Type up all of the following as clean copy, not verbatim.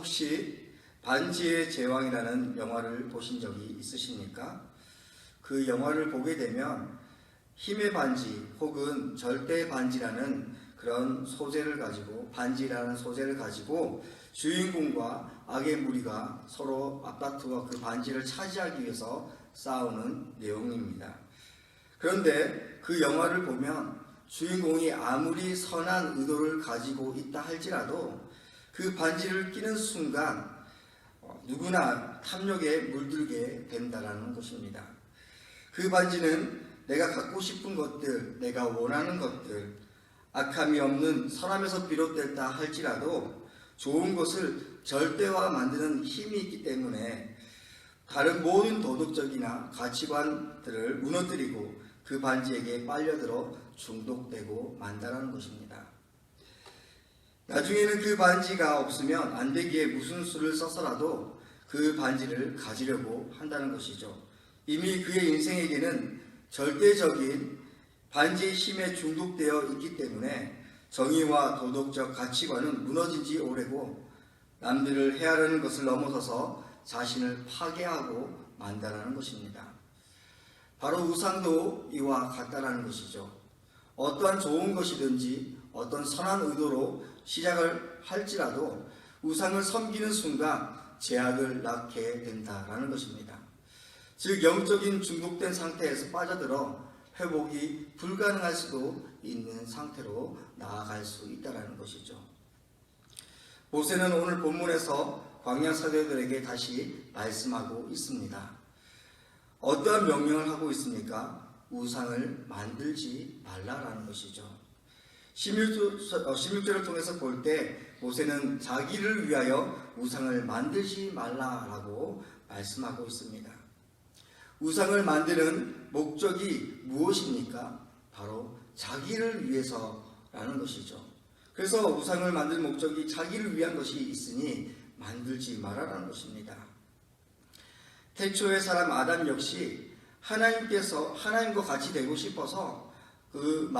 혹시 반지의 제왕이라는 영화를 보신 적이 있으십니까? 그 영화를 보게 되면 힘의 반지 혹은 절대 반지라는 그런 소재를 가지고, 반지라는 소재를 가지고 주인공과 악의 무리가 서로 맞다투어 그 반지를 차지하기 위해서 싸우는 내용입니다. 그런데 그 영화를 보면 주인공이 아무리 선한 의도를 가지고 있다 할지라도 그 반지를 끼는 순간 누구나 탐욕에 물들게 된다는 것입니다. 그 반지는 내가 갖고 싶은 것들, 내가 원하는 것들, 악함이 없는 선함에서 비롯됐다 할지라도 좋은 것을 절대화 만드는 힘이 있기 때문에 다른 모든 도덕적이나 가치관들을 무너뜨리고 그 반지에게 빨려들어 중독되고 만다라는 것입니다. 나중에는 그 반지가 없으면 안 되기에 무슨 수를 써서라도 그 반지를 가지려고 한다는 것이죠. 이미 그의 인생에게는 절대적인 반지의 힘에 중독되어 있기 때문에 정의와 도덕적 가치관은 무너진 지 오래고 남들을 해하려는 것을 넘어서서 자신을 파괴하고 만다라는 것입니다. 바로 우상도 이와 같다라는 것이죠. 어떠한 좋은 것이든지 어떤 선한 의도로 시작을 할지라도 우상을 섬기는 순간 제약을 낳게 된다라는 것입니다. 즉 영적인 중독된 상태에서 빠져들어 회복이 불가능할 수도 있는 상태로 나아갈 수 있다는 것이죠. 모세는 오늘 본문에서 광야 사도들에게 다시 말씀하고 있습니다. 어떠한 명령을 하고 있습니까? 우상을 만들지 말라라는 것이죠. 16절을 통해서 볼 때 모세는 자기를 위하여 우상을 만들지 말라라고 말씀하고 있습니다. 우상을 만드는 목적이 무엇입니까? 바로 자기를 위해서라는 것이죠. 그래서 우상을 만드는 목적이 자기를 위한 것이 있으니 만들지 말아라는 것입니다. 태초의 사람 아담 역시 하나님과 같이 되고 싶어서 그런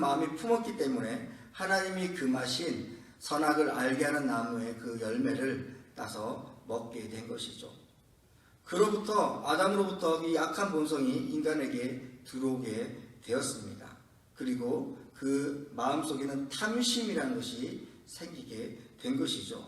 마음이 품었기 때문에 하나님이 금하신 선악을 알게 하는 나무의 그 열매를 따서 먹게 된 것이죠. 아담으로부터 이 악한 본성이 인간에게 들어오게 되었습니다. 그리고 그 마음속에는 탐심이라는 것이 생기게 된 것이죠.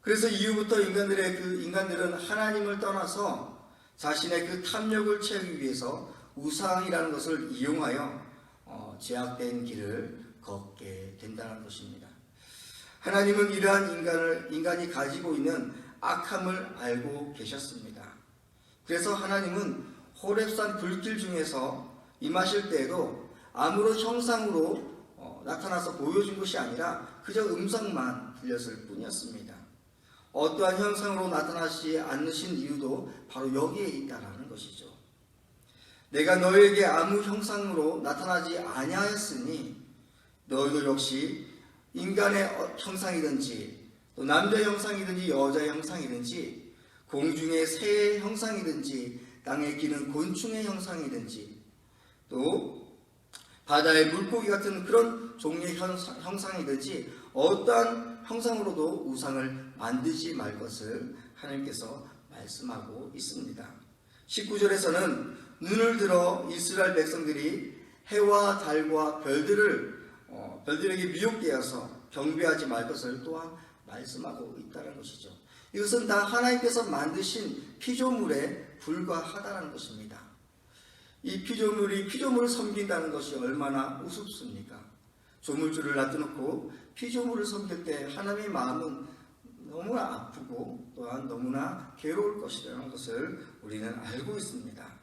그래서 이후부터 인간들은 하나님을 떠나서 자신의 그 탐욕을 채우기 위해서 우상이라는 것을 이용하여 제약된 길을 걷게 된다는 것입니다. 하나님은 이러한 인간이 가지고 있는 악함을 알고 계셨습니다. 그래서 하나님은 호렙산 불길 중에서 임하실 때에도 아무런 형상으로 나타나서 보여준 것이 아니라 그저 음성만 들렸을 뿐이었습니다. 어떠한 형상으로 나타나지 않으신 이유도 바로 여기에 있다라는 것이죠. 내가 너에게 아무 형상으로 나타나지 아니하였으니 너희도 역시 인간의 형상이든지 또 남자의 형상이든지 여자의 형상이든지 공중의 새의 형상이든지 땅에 기는 곤충의 형상이든지 또 바다의 물고기 같은 그런 종류의 형상이든지 어떠한 형상으로도 우상을 만들지 말 것을 하나님께서 말씀하고 있습니다. 19절에서는 눈을 들어 이스라엘 백성들이 해와 달과 별들에게 미혹되어서 경배하지 말 것을 또한 말씀하고 있다는 것이죠. 이것은 다 하나님께서 만드신 피조물에 불과하다는 것입니다. 이 피조물을 섬긴다는 것이 얼마나 우습습니까? 조물주를 놔두놓고 피조물을 섬길 때 하나님의 마음은 너무나 아프고 또한 너무나 괴로울 것이라는 것을 우리는 알고 있습니다.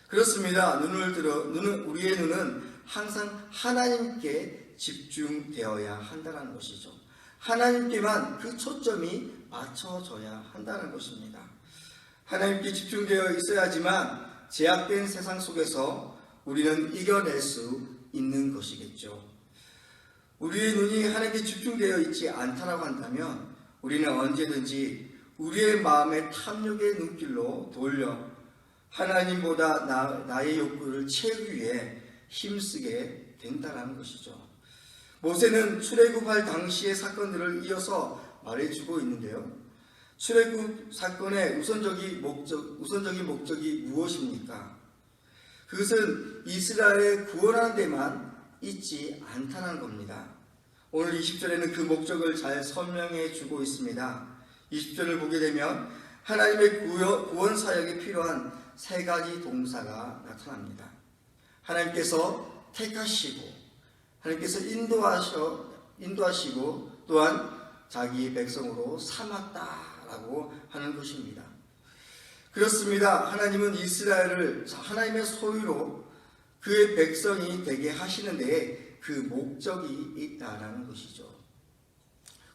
그렇습니다. 우리의 눈은 항상 하나님께 집중되어야 한다는 것이죠. 하나님께만 그 초점이 맞춰져야 한다는 것입니다. 하나님께 집중되어 있어야지만 제약된 세상 속에서 우리는 이겨낼 수 있는 것이겠죠. 우리의 눈이 하나님께 집중되어 있지 않다라고 한다면 우리는 언제든지 우리의 마음의 탐욕의 눈길로 돌려 하나님보다 나의 욕구를 채우기 위해 힘쓰게 된다는 것이죠. 모세는 출애굽할 당시의 사건들을 이어서 말해주고 있는데요. 출애굽 사건의 우선적인 목적이 무엇입니까? 그것은 이스라엘을 구원하는 데만 있지 않다는 겁니다. 오늘 20절에는 그 목적을 잘 설명해 주고 있습니다. 20절을 보게 되면 하나님의 구원 사역에 필요한 세 가지 동사가 나타납니다. 하나님께서 택하시고, 하나님께서 인도하시고, 또한 자기 백성으로 삼았다라고 하는 것입니다. 그렇습니다. 하나님은 이스라엘을 하나님의 소유로 그의 백성이 되게 하시는 데에 그 목적이 있다라는 것이죠.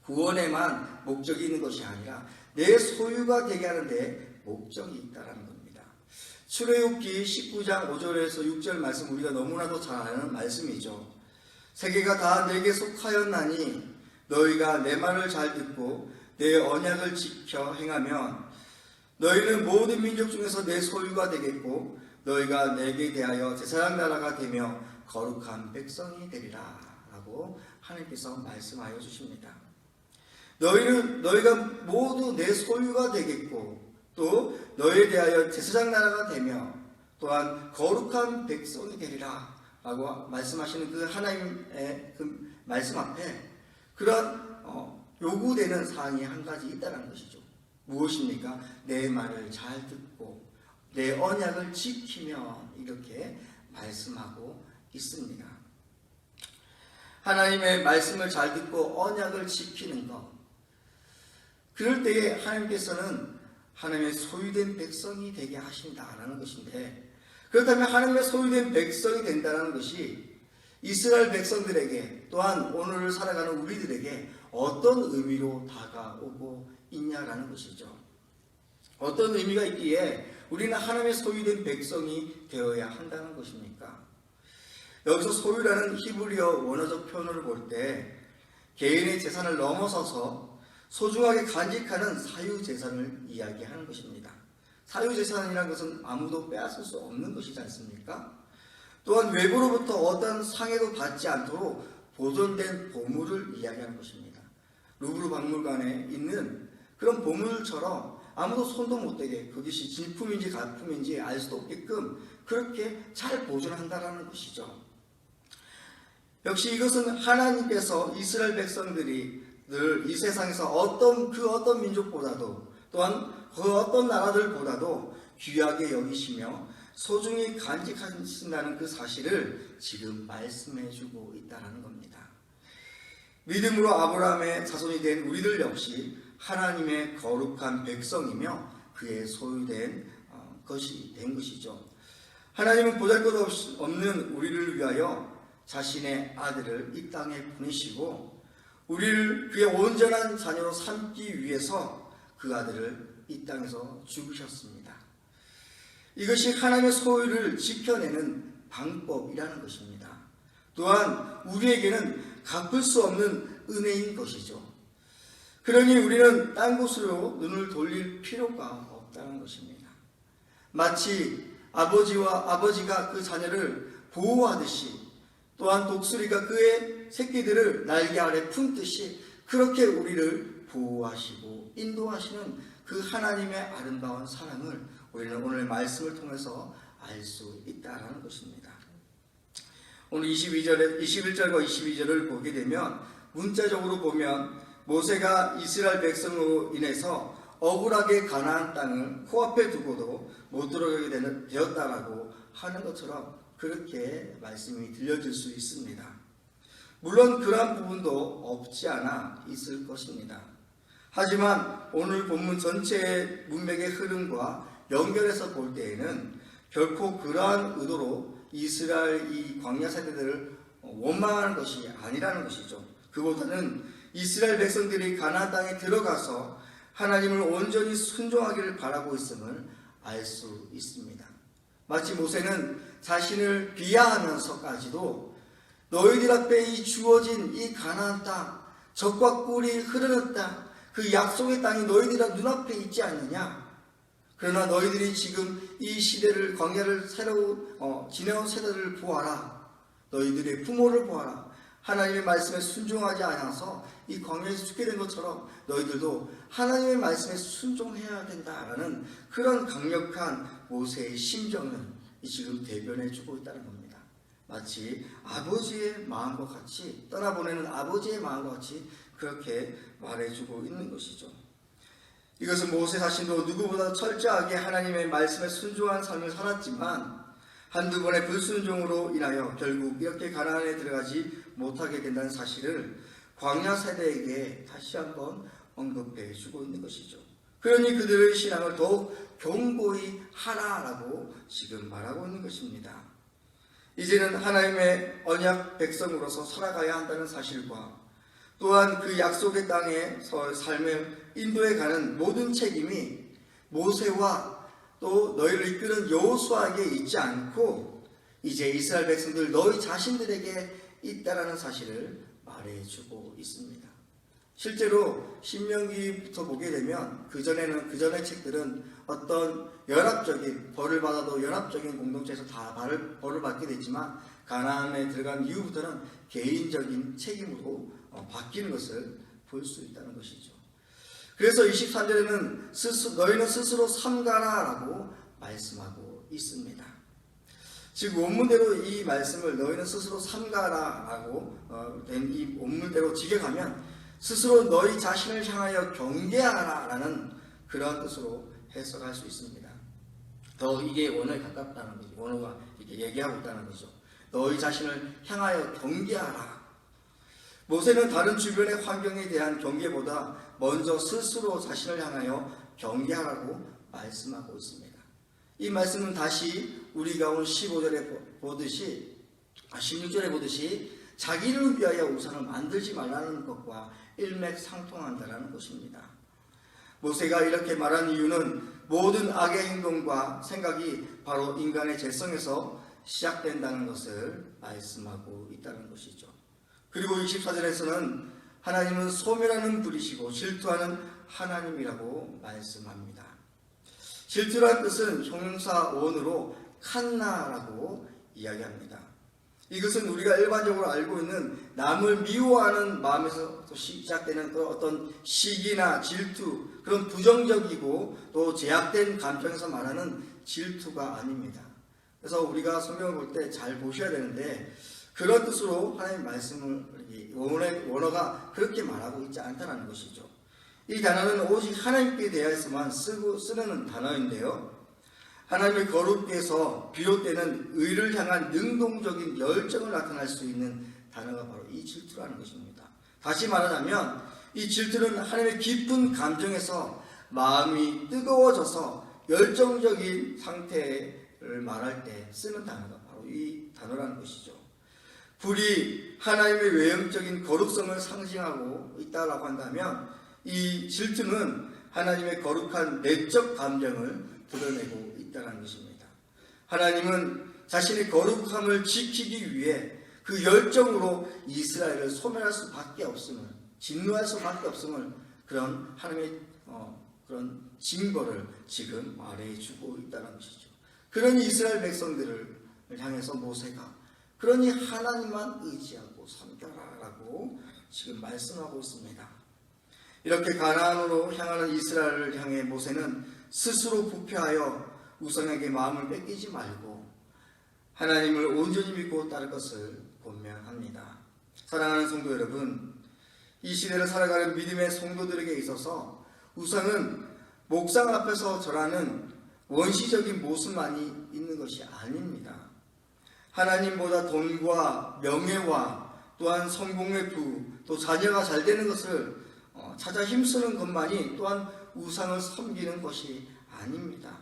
구원에만 목적이 있는 것이 아니라 내 소유가 되게 하는 데에 목적이 있다라는 겁니다. 출애굽기 19장 5절에서 6절 말씀 우리가 너무나도 잘 아는 말씀이죠. 세계가 다 내게 속하였나니 너희가 내 말을 잘 듣고 내 언약을 지켜 행하면 너희는 모든 민족 중에서 내 소유가 되겠고 너희가 내게 대하여 제사장 나라가 되며 거룩한 백성이 되리라 라고 하나님께서 말씀하여 주십니다. 너희가 모두 내 소유가 되겠고 또 너희에 대하여 제사장 나라가 되며 또한 거룩한 백성이 되리라 라고 말씀하시는 그 하나님의 그 말씀 앞에 그런 요구되는 사항이 한 가지 있다는 것이죠. 무엇입니까? 내 말을 잘 듣고 내 언약을 지키며 이렇게 말씀하고 있습니다. 하나님의 말씀을 잘 듣고 언약을 지키는 것, 그럴 때에 하나님께서는 하나님의 소유된 백성이 되게 하신다라는 것인데, 그렇다면 하나님의 소유된 백성이 된다는 것이 이스라엘 백성들에게 또한 오늘 살아가는 우리들에게 어떤 의미로 다가오고 있냐라는 것이죠. 어떤 의미가 있기에 우리는 하나님의 소유된 백성이 되어야 한다는 것입니까? 여기서 소유라는 히브리어 원어적 표현을 볼 때 개인의 재산을 넘어서서 소중하게 간직하는 사유재산을 이야기하는 것입니다. 사유재산이라는 것은 아무도 빼앗을 수 없는 것이지 않습니까? 또한 외부로부터 어떤 상해도 받지 않도록 보존된 보물을 이야기하는 것입니다. 루브르 박물관에 있는 그런 보물처럼 아무도 손도 못 대게 그것이 진품인지 가품인지 알 수도 없게끔 그렇게 잘 보존한다는 것이죠. 역시 이것은 하나님께서 이스라엘 백성들이 늘 이 세상에서 어떤 민족보다도 또한 그 어떤 나라들보다도 귀하게 여기시며 소중히 간직하신다는 그 사실을 지금 말씀해주고 있다는 겁니다. 믿음으로 아브라함의 자손이 된 우리들 역시 하나님의 거룩한 백성이며 그의 소유된 것이 된 것이죠. 하나님은 보잘것없는 우리를 위하여 자신의 아들을 이 땅에 보내시고 우리를 그의 온전한 자녀로 삼기 위해서 그 아들을 이 땅에서 죽으셨습니다. 이것이 하나님의 소유를 지켜내는 방법이라는 것입니다. 또한 우리에게는 갚을 수 없는 은혜인 것이죠. 그러니 우리는 딴 곳으로 눈을 돌릴 필요가 없다는 것입니다. 마치 아버지가 그 자녀를 보호하듯이 또한 독수리가 그의 새끼들을 날개 아래 품듯이 그렇게 우리를 보호하시고 인도하시는 그 하나님의 아름다운 사랑을 우리는 오늘 말씀을 통해서 알 수 있다는 것입니다. 오늘 21절과 22절을 보게 되면 문자적으로 보면 모세가 이스라엘 백성으로 인해서 억울하게 가나안 땅을 코앞에 두고도 못 들어가게 되었다라고 하는 것처럼 그렇게 말씀이 들려질 수 있습니다. 물론 그러한 부분도 없지 않아 있을 것입니다. 하지만 오늘 본문 전체의 문맥의 흐름과 연결해서 볼 때에는 결코 그러한 의도로 이스라엘 이 광야 세대들을 원망하는 것이 아니라는 것이죠. 그보다는 이스라엘 백성들이 가나안 땅에 들어가서 하나님을 온전히 순종하기를 바라고 있음을 알 수 있습니다. 마치 모세는 자신을 비하하면서까지도 너희들 앞에 이 주어진 이 가나안 땅, 젖과 꿀이 흐르는 땅, 그 약속의 땅이 너희들 눈앞에 있지 않느냐? 그러나 너희들이 지금 이 시대를 광야를 새로 지내온 세대를 보아라. 너희들의 부모를 보아라. 하나님의 말씀에 순종하지 않아서 이 광야에서 죽게 된 것처럼 너희들도 하나님의 말씀에 순종해야 된다라는 그런 강력한 모세의 심정을 지금 대변해 주고 있다는 겁니다. 마치 아버지의 마음과 같이, 떠나보내는 아버지의 마음과 같이 그렇게 말해주고 있는 것이죠. 이것은 모세 자신도 누구보다 철저하게 하나님의 말씀에 순종한 삶을 살았지만 한두 번의 불순종으로 인하여 결국 이렇게 가나안에 들어가지 못하게 된다는 사실을 광야 세대에게 다시 한번 언급해 주고 있는 것이죠. 그러니 그들의 신앙을 더욱 견고히 하라라고 지금 말하고 있는 것입니다. 이제는 하나님의 언약 백성으로서 살아가야 한다는 사실과 또한 그 약속의 땅에서 삶을 인도해 가는 모든 책임이 모세와 또 너희를 이끄는 여호수아에게 있지 않고 이제 이스라엘 백성들 너희 자신들에게 있다라는 사실을 말해주고 있습니다. 실제로 신명기부터 보게 되면 그 전의 책들은 어떤 연합적인, 벌을 받아도 연합적인 공동체에서 다 벌을 받게 됐지만 가나안에 들어간 이후부터는 개인적인 책임으로 바뀌는 것을 볼 수 있다는 것이죠. 그래서 23절에는 너희는 스스로 삼가라라고 말씀하고 있습니다. 즉 원문대로 이 말씀을 너희는 스스로 삼가라라고 된 이 원문대로 직역하면 스스로 너희 자신을 향하여 경계하라라는 그런 뜻으로 해석할 수 있습니다. 더 이게 원어에 가깝다는 거죠. 원어가 이렇게 얘기하고 있다는 거죠. 너희 자신을 향하여 경계하라. 모세는 다른 주변의 환경에 대한 경계보다 먼저 스스로 자신을 향하여 경계하라고 말씀하고 있습니다. 이 말씀은 다시 우리가 오늘 16절에 보듯이 자기를 위하여 우상을 만들지 말라는 것과 일맥상통한다는 것입니다. 모세가 이렇게 말한 이유는 모든 악의 행동과 생각이 바로 인간의 죄성에서 시작된다는 것을 말씀하고 있다는 것이죠. 그리고 24절에서는 하나님은 소멸하는 분이시고 질투하는 하나님이라고 말씀합니다. 질투라는 뜻은 형용사 원으로 칸나라고 이야기합니다. 이것은 우리가 일반적으로 알고 있는 남을 미워하는 마음에서 시작되는 그런 어떤 시기나 질투, 그런 부정적이고 또 제약된 감정에서 말하는 질투가 아닙니다. 그래서 우리가 성경을 볼 때 잘 보셔야 되는데 그런 뜻으로 하나님 말씀을 원어가 그렇게 말하고 있지 않다는 것이죠. 이 단어는 오직 하나님께 대해서만 쓰는 단어인데요. 하나님의 거룩에서 비롯되는 의를 향한 능동적인 열정을 나타낼 수 있는 단어가 바로 이 질투라는 것입니다. 다시 말하자면 이 질투는 하나님의 깊은 감정에서 마음이 뜨거워져서 열정적인 상태를 말할 때 쓰는 단어가 바로 이 단어라는 것이죠. 불이 하나님의 외형적인 거룩성을 상징하고 있다고 한다면 이 질투는 하나님의 거룩한 내적 감정을 드러내고 있다는 것입니다. 하나님은 자신의 거룩함을 지키기 위해 그 열정으로 이스라엘을 소멸할 수밖에 없음을, 진노할 수밖에 없음을 그런 하나님의 그런 징벌을 지금 말해주고 있다는 것이죠. 그런 이스라엘 백성들을 향해서 모세가 그러니 하나님만 의지하고 섬겨라라고 지금 말씀하고 있습니다. 이렇게 가나안으로 향하는 이스라엘을 향해 모세는 스스로 부패하여 우상에게 마음을 뺏기지 말고 하나님을 온전히 믿고 따를 것을 권면합니다. 사랑하는 성도 여러분, 이 시대를 살아가는 믿음의 성도들에게 있어서 우상은 목상 앞에서 절하는 원시적인 모습만이 있는 것이 아닙니다. 하나님보다 돈과 명예와 또한 성공의 부, 또 자녀가 잘 되는 것을 찾아 힘쓰는 것만이 또한 우상을 섬기는 것이 아닙니다.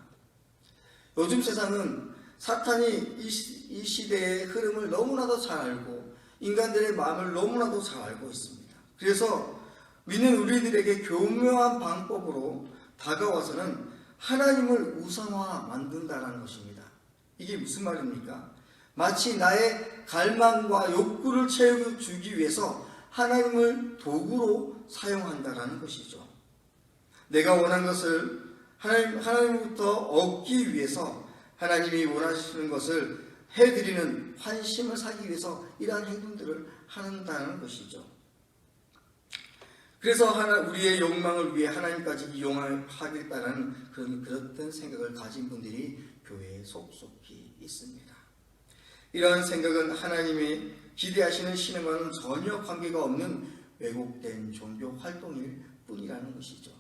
요즘 세상은 사탄이 이 시대의 흐름을 너무나도 잘 알고 인간들의 마음을 너무나도 잘 알고 있습니다. 그래서 믿는 우리들에게 교묘한 방법으로 다가와서는 하나님을 우상화 만든다는 것입니다. 이게 무슨 말입니까? 마치 나의 갈망과 욕구를 채워주기 위해서 하나님을 도구로 사용한다는 것이죠. 내가 원한 것을 하나님부터 얻기 위해서 하나님이 원하시는 것을 해드리는 환심을 사기 위해서 이러한 행동들을 한다는 것이죠. 그래서 우리의 욕망을 위해 하나님까지 이용하겠다는 그런 생각을 가진 분들이 교회에 속속히 있습니다. 이러한 생각은 하나님의 기대하시는 신앙과는 전혀 관계가 없는 왜곡된 종교 활동일 뿐이라는 것이죠.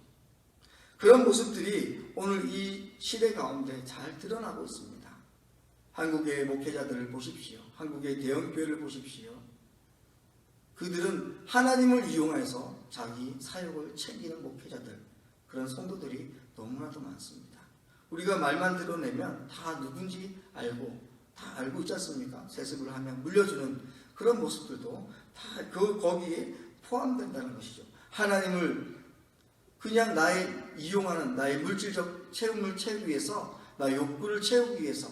그런 모습들이 오늘 이 시대 가운데 잘 드러나고 있습니다. 한국의 목회자들을 보십시오. 한국의 대형교회를 보십시오. 그들은 하나님을 이용해서 자기 사역을 챙기는 목회자들, 그런 성도들이 너무나도 많습니다. 우리가 말만 드러내면 다 누군지 다 알고 있지 않습니까? 세습을 하면 물려주는 그런 모습들도 다 거기에 포함된다는 것이죠. 하나님을 그냥 이용하는 나의 물질적 체험을 채우기 위해서, 나의 욕구를 채우기 위해서,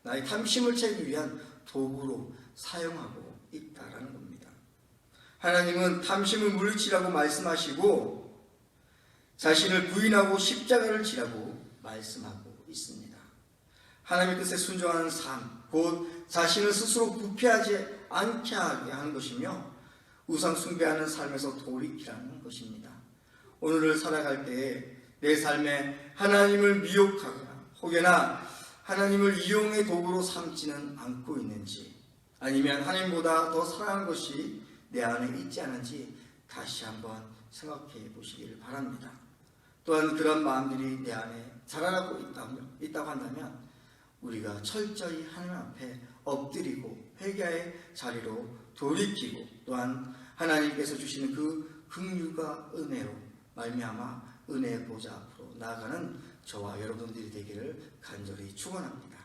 나의 탐심을 채우기 위한 도구로 사용하고 있다라는 겁니다. 하나님은 탐심을 물리치라고 말씀하시고 자신을 부인하고 십자가를 지라고 말씀하고 있습니다. 하나님의 뜻에 순종하는 삶, 곧 자신을 스스로 부패하지 않게 하게 하는 것이며 우상 숭배하는 삶에서 돌이키라는 것입니다. 오늘을 살아갈 때에 내 삶에 하나님을 미혹하거나 혹여나 하나님을 이용의 도구로 삼지는 않고 있는지, 아니면 하나님보다 더 사랑하는 것이 내 안에 있지 않은지 다시 한번 생각해 보시기를 바랍니다. 또한 그런 마음들이 내 안에 자라나고 있다고 한다면 우리가 철저히 하나님 앞에 엎드리고 회개의 자리로 돌이키고, 또한 하나님께서 주시는 그 긍휼과 은혜로 말미암아 은혜의 보좌 앞으로 나아가는 저와 여러분들이 되기를 간절히 축원합니다.